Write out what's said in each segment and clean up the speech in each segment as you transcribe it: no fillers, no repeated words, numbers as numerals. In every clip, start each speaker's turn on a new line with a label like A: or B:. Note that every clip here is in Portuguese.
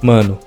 A: Mano,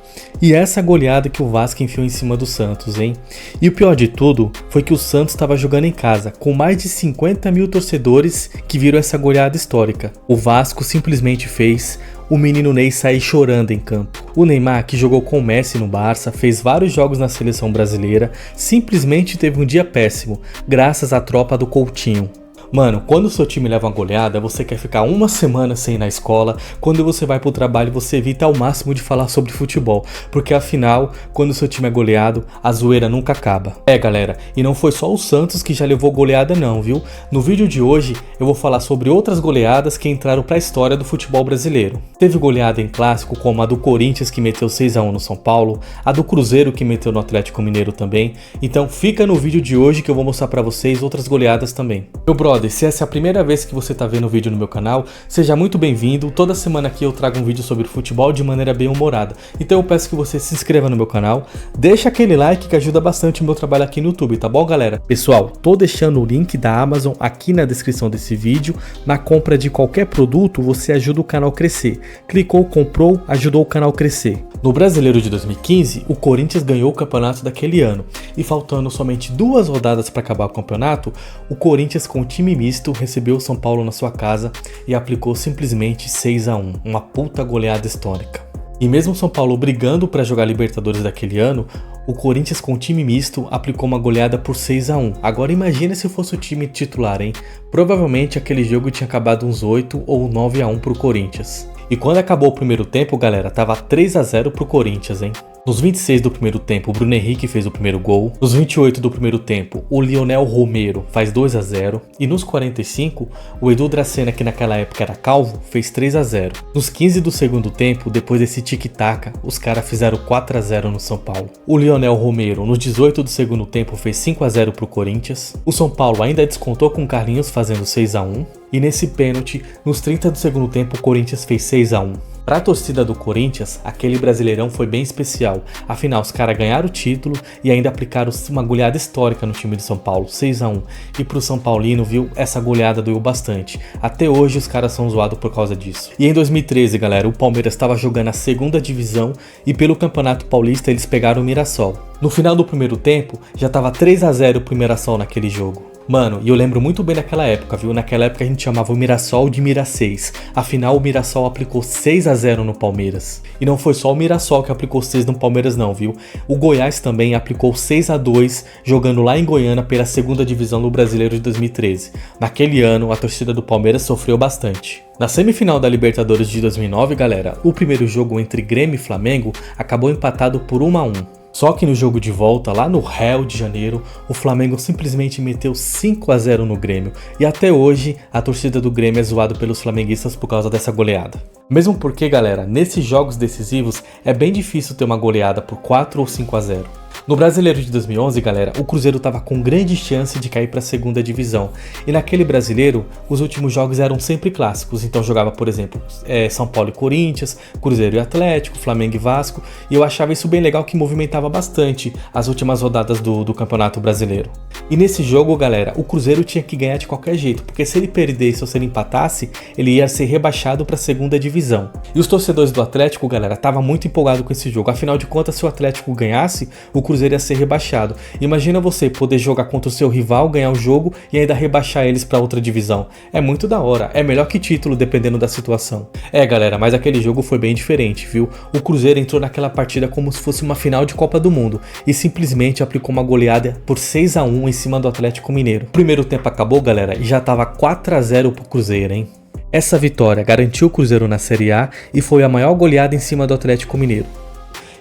A: e essa goleada que o Vasco enfiou em cima do Santos, hein? E o pior de tudo foi que o Santos estava jogando em casa, com mais de 50 mil torcedores que viram essa goleada histórica. O Vasco simplesmente fez o menino Ney sair chorando em campo. O Neymar, que jogou com o Messi no Barça, fez vários jogos na seleção brasileira, simplesmente teve um dia péssimo, graças à tropa do Coutinho. Mano, quando o seu time leva uma goleada, você quer ficar uma semana sem ir na escola. Quando você vai pro trabalho, você evita ao máximo de falar sobre futebol, porque afinal, quando o seu time é goleado, a zoeira nunca acaba. É, galera, e não foi só o Santos que já levou goleada não, viu? No vídeo de hoje, eu vou falar sobre outras goleadas que entraram pra história do futebol brasileiro. Teve goleada em clássico, como a do Corinthians, que meteu 6-1 no São Paulo, a do Cruzeiro, que meteu no Atlético Mineiro também. Então fica no vídeo de hoje que eu vou mostrar pra vocês outras goleadas também. Meu brother, se essa é a primeira vez que você está vendo o vídeo no meu canal, seja muito bem-vindo. Toda semana aqui eu trago um vídeo sobre futebol de maneira bem humorada. Então eu peço que você se inscreva no meu canal, deixa aquele like que ajuda bastante o meu trabalho aqui no YouTube, tá bom, galera? Pessoal, tô deixando o link da Amazon aqui na descrição desse vídeo. Na compra de qualquer produto, você ajuda o canal a crescer. Clicou, comprou, ajudou o canal a crescer. No Brasileiro de 2015, o Corinthians ganhou o campeonato daquele ano. E faltando somente 2 rodadas para acabar o campeonato, o Corinthians com o time misto recebeu o São Paulo na sua casa e aplicou simplesmente 6-1, uma puta goleada histórica. E mesmo o São Paulo brigando para jogar Libertadores daquele ano, o Corinthians com o time misto aplicou uma goleada por 6-1. Agora imagina se fosse o time titular, hein? Provavelmente aquele jogo tinha acabado uns 8 ou 9-1 pro Corinthians. E quando acabou o primeiro tempo, galera, tava 3-0 pro Corinthians, hein? Nos 26 do primeiro tempo, o Bruno Henrique fez o primeiro gol. Nos 28 do primeiro tempo, o Lionel Romero faz 2-0. E nos 45, o Edu Dracena, que naquela época era calvo, fez 3-0. Nos 15 do segundo tempo, depois desse tic-tac, os caras fizeram 4-0 no São Paulo. O Lionel Romero, nos 18 do segundo tempo, fez 5-0 pro Corinthians. O São Paulo ainda descontou com o Carlinhos fazendo 6-1. E nesse pênalti, nos 30 do segundo tempo, o Corinthians fez 6-1. Para a torcida do Corinthians, aquele Brasileirão foi bem especial, afinal os caras ganharam o título e ainda aplicaram uma goleada histórica no time de São Paulo, 6-1, e pro São Paulino, viu, essa goleada doeu bastante, até hoje os caras são zoados por causa disso. E em 2013, galera, o Palmeiras estava jogando a segunda divisão e pelo Campeonato Paulista eles pegaram o Mirassol. No final do primeiro tempo, já tava 3-0 pro Mirassol naquele jogo. Mano, e eu lembro muito bem daquela época, viu? Naquela época a gente chamava o Mirassol de Mira-6. Afinal, o Mirassol aplicou 6-0 no Palmeiras. E não foi só o Mirassol que aplicou 6 no Palmeiras não, viu? O Goiás também aplicou 6-2 jogando lá em Goiânia pela segunda divisão do Brasileiro de 2013. Naquele ano, a torcida do Palmeiras sofreu bastante. Na semifinal da Libertadores de 2009, galera, o primeiro jogo entre Grêmio e Flamengo acabou empatado por 1-1. Só que no jogo de volta, lá no Rio de Janeiro, o Flamengo simplesmente meteu 5-0 no Grêmio. E até hoje, a torcida do Grêmio é zoada pelos flamenguistas por causa dessa goleada. Mesmo porque, galera, nesses jogos decisivos, é bem difícil ter uma goleada por 4 ou 5-0. No Brasileiro de 2011, galera, o Cruzeiro estava com grande chance de cair para a segunda divisão. E naquele Brasileiro, os últimos jogos eram sempre clássicos. Então jogava, por exemplo, São Paulo e Corinthians, Cruzeiro e Atlético, Flamengo e Vasco. E eu achava isso bem legal, que movimentava bastante as últimas rodadas do Campeonato Brasileiro. E nesse jogo, galera, o Cruzeiro tinha que ganhar de qualquer jeito, porque se ele perdesse ou se ele empatasse, ele ia ser rebaixado para a segunda divisão. E os torcedores do Atlético, galera, estavam muito empolgados com esse jogo. Afinal de contas, se o Atlético ganhasse, o Cruzeiro ia ser rebaixado. Imagina você poder jogar contra o seu rival, ganhar o jogo e ainda rebaixar eles para outra divisão. É muito da hora, é melhor que título dependendo da situação. É, galera, mas aquele jogo foi bem diferente, viu? O Cruzeiro entrou naquela partida como se fosse uma final de Copa do Mundo e simplesmente aplicou uma goleada por 6-1 em cima do Atlético Mineiro. O primeiro tempo acabou, galera, e já tava 4-0 pro Cruzeiro, hein? Essa vitória garantiu o Cruzeiro na Série A e foi a maior goleada em cima do Atlético Mineiro.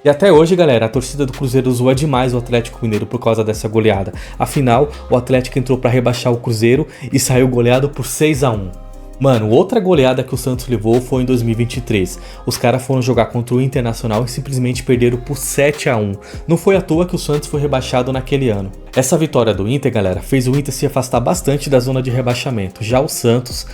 A: E até hoje, galera, a torcida do Cruzeiro zoa demais o Atlético Mineiro por causa dessa goleada. Afinal, o Atlético entrou para rebaixar o Cruzeiro e saiu goleado por 6-1. Mano, outra goleada que o Santos levou foi em 2023. Os caras foram jogar contra o Internacional e simplesmente perderam por 7-1. Não foi à toa que o Santos foi rebaixado naquele ano. Essa vitória do Inter, galera, fez o Inter se afastar bastante da zona de rebaixamento. Já o Santos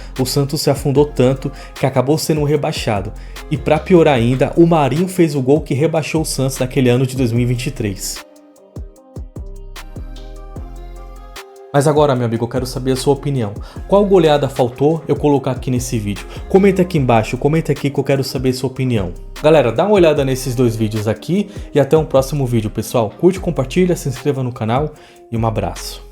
A: se afundou tanto que acabou sendo rebaixado. E pra piorar ainda, o Marinho fez o gol que rebaixou o Santos naquele ano de 2023. Mas agora, meu amigo, eu quero saber a sua opinião. Qual goleada faltou eu colocar aqui nesse vídeo? Comenta aqui embaixo, comenta aqui que eu quero saber a sua opinião. Galera, dá uma olhada nesses dois vídeos aqui e até um próximo vídeo, pessoal. Curte, compartilha, se inscreva no canal e um abraço.